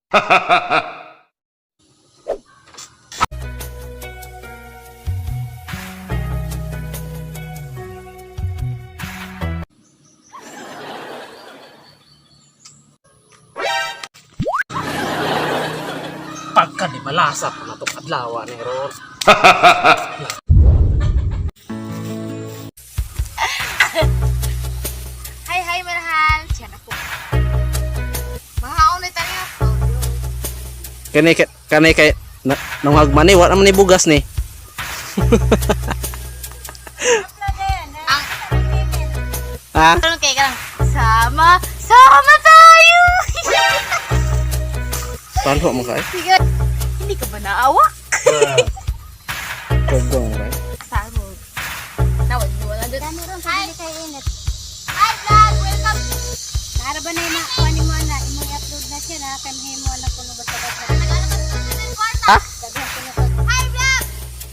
Pagka di malasa pa na itong adlaw ni Ron. Hai mahal, siya na po. Mahaon na tayo. Kanay kay nang hagman ni wa naman ni bugas ni. Ha? Ano kayo ka lang? Sama tayo! Tanho mo kay. Sige, hindi ka ba naawa? Kagong kay. Saan mo? Nawad mo lang doon. Hi! Hi vlog! Welcome! Para ba na yung kuhanin mo na, imong i-upload na siya na, kanhin mo na kung basta-basta. Ha? Hi vlog!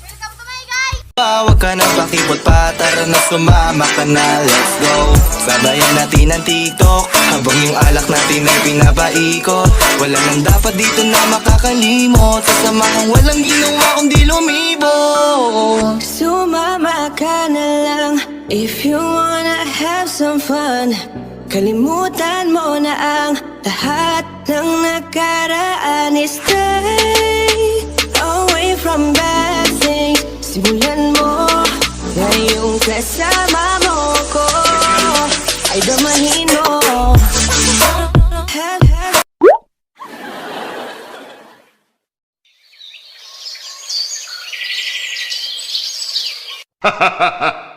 Welcome to my guys! Huwag ka na pakipot pa, tara na sumama ka na, let's go. Sabayan natin ang TikTok, habang yung alak natin ay pinapaikot. Wala nang dapat dito na makakalimot, sa samahang walang ginawa kundi lumibot. Sumama ka na lang if you wanna have some fun. Kalimutan mo na ang lahat ng nakaraan. Stay away from bad things. Simulan mo ngayong kasama mo ko ay damahin mo. Ha ha ha ha!